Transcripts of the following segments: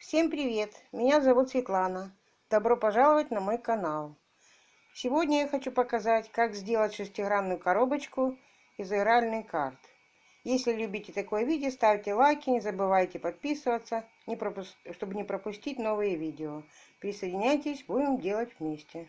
Всем привет! Меня зовут Светлана. Добро пожаловать на мой канал. Сегодня я хочу показать, как сделать шестигранную коробочку из игральных карт. Если любите такое видео, ставьте лайки, не забывайте подписываться, чтобы не пропустить новые видео. Присоединяйтесь, будем делать вместе.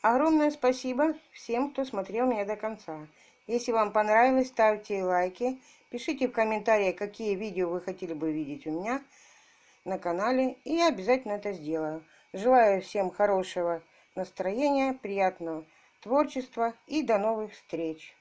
Огромное спасибо всем, кто смотрел меня до конца. Если вам понравилось, ставьте лайки, пишите в комментариях, какие видео вы хотели бы видеть у меня на канале, и я обязательно это сделаю. Желаю всем хорошего настроения, приятного творчества и до новых встреч!